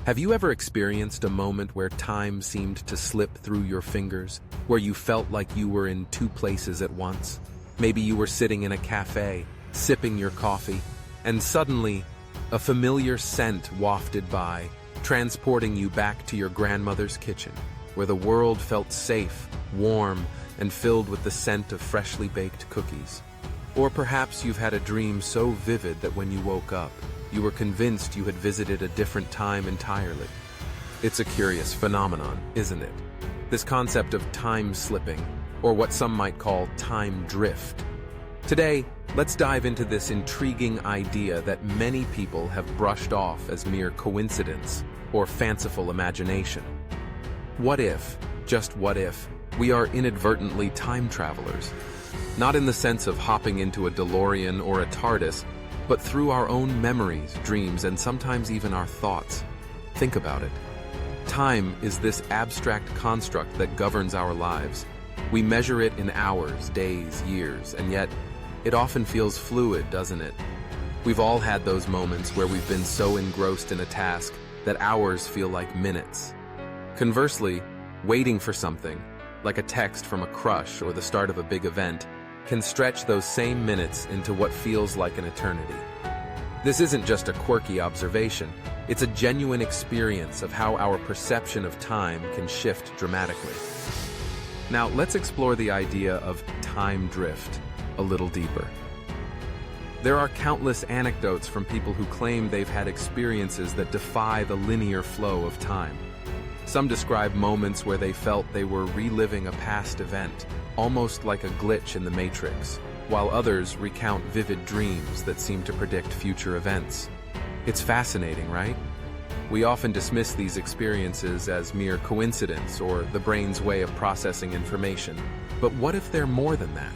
Have you ever experienced a moment where time seemed to slip through your fingers, where you felt like you were in two places at once? Maybe you were sitting in a cafe, sipping your coffee, and suddenly, a familiar scent wafted by, transporting you back to your grandmother's kitchen, where the world felt safe, warm, and filled with the scent of freshly baked cookies. Or perhaps you've had a dream so vivid that when you woke up, you were convinced you had visited a different time entirely. It's a curious phenomenon, isn't it? This concept of time slipping, or what some might call time drift. Today, let's dive into this intriguing idea that many people have brushed off as mere coincidence or fanciful imagination. What if, just what if, we are inadvertently time travelers? Not in the sense of hopping into a DeLorean or a TARDIS, but through our own memories, dreams, and sometimes even our thoughts. Think about it. Time is this abstract construct that governs our lives. We measure it in hours, days, years, and yet it often feels fluid, doesn't it? We've all had those moments where we've been so engrossed in a task that hours feel like minutes. Conversely, waiting for something, like a text from a crush or the start of a big event, can stretch those same minutes into what feels like an eternity. This isn't just a quirky observation, it's a genuine experience of how our perception of time can shift dramatically. Now, let's explore the idea of time drift a little deeper. There are countless anecdotes from people who claim they've had experiences that defy the linear flow of time. Some describe moments where they felt they were reliving a past event, almost like a glitch in the Matrix, while others recount vivid dreams that seem to predict future events. It's fascinating, right? We often dismiss these experiences as mere coincidence or the brain's way of processing information. But what if they're more than that?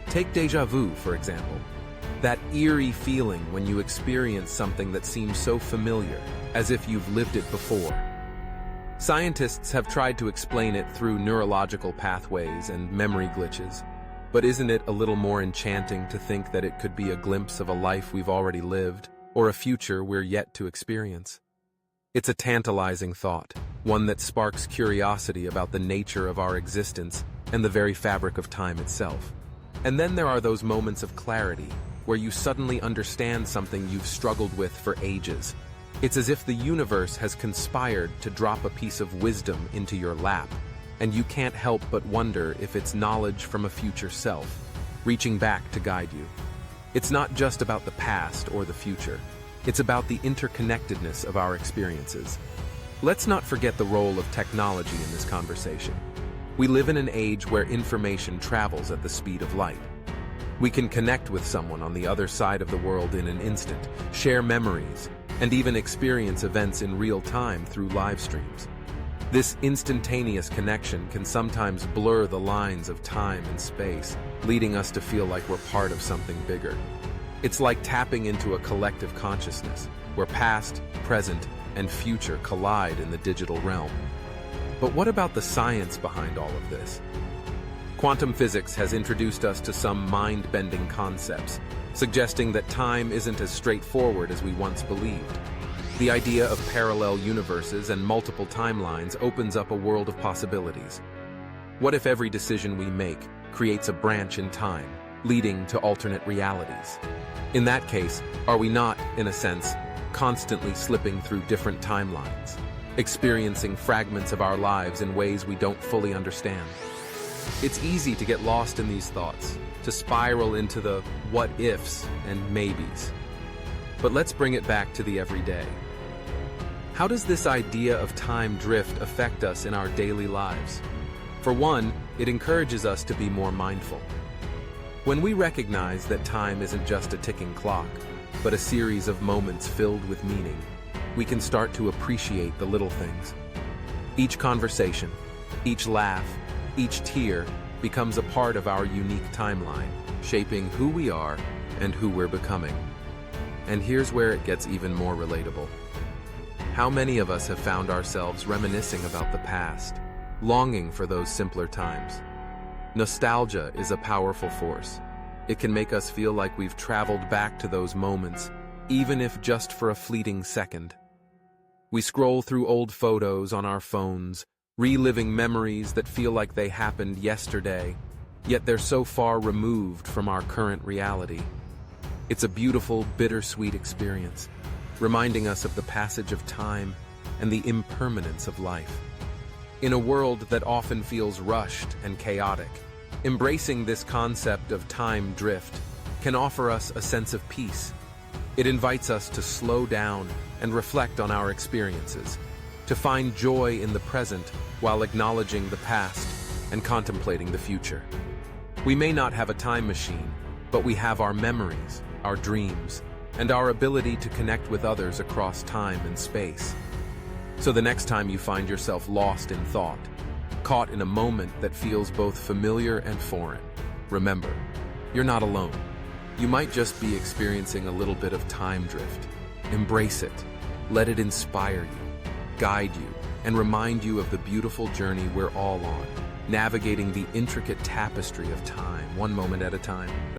Take déjà vu, for example. That eerie feeling when you experience something that seems so familiar, as if you've lived it before. Scientists have tried to explain it through neurological pathways and memory glitches, but isn't it a little more enchanting to think that it could be a glimpse of a life we've already lived, or a future we're yet to experience? It's a tantalizing thought, one that sparks curiosity about the nature of our existence and the very fabric of time itself. And then there are those moments of clarity, where you suddenly understand something you've struggled with for ages. It's as if the universe has conspired to drop a piece of wisdom into your lap, and you can't help but wonder if it's knowledge from a future self, reaching back to guide you. It's not just about the past or the future. It's about the interconnectedness of our experiences. Let's not forget the role of technology in this conversation. We live in an age where information travels at the speed of light. We can connect with someone on the other side of the world in an instant, share memories, and even experience events in real time through live streams. This instantaneous connection can sometimes blur the lines of time and space, leading us to feel like we're part of something bigger. It's like tapping into a collective consciousness, where past, present, and future collide in the digital realm. But what about the science behind all of this? Quantum physics has introduced us to some mind-bending concepts, suggesting that time isn't as straightforward as we once believed. The idea of parallel universes and multiple timelines opens up a world of possibilities. What if every decision we make creates a branch in time, leading to alternate realities? In that case, are we not, in a sense, constantly slipping through different timelines, experiencing fragments of our lives in ways we don't fully understand? It's easy to get lost in these thoughts, to spiral into the what-ifs and maybes. But let's bring it back to the everyday. How does this idea of time drift affect us in our daily lives? For one, it encourages us to be more mindful. When we recognize that time isn't just a ticking clock, but a series of moments filled with meaning, we can start to appreciate the little things. Each conversation, each laugh, each tear becomes a part of our unique timeline, shaping who we are and who we're becoming. And here's where it gets even more relatable. How many of us have found ourselves reminiscing about the past, longing for those simpler times? Nostalgia is a powerful force. It can make us feel like we've traveled back to those moments, even if just for a fleeting second. We scroll through old photos on our phones, reliving memories that feel like they happened yesterday, yet they're so far removed from our current reality. It's a beautiful, bittersweet experience, reminding us of the passage of time and the impermanence of life. In a world that often feels rushed and chaotic, embracing this concept of time drift can offer us a sense of peace. It invites us to slow down and reflect on our experiences, to find joy in the present while acknowledging the past and contemplating the future. We may not have a time machine, but we have our memories, our dreams, and our ability to connect with others across time and space. So the next time you find yourself lost in thought, caught in a moment that feels both familiar and foreign, remember, you're not alone. You might just be experiencing a little bit of time drift. Embrace it. Let it inspire you, guide you, and remind you of the beautiful journey we're all on, navigating the intricate tapestry of time, one moment at a time.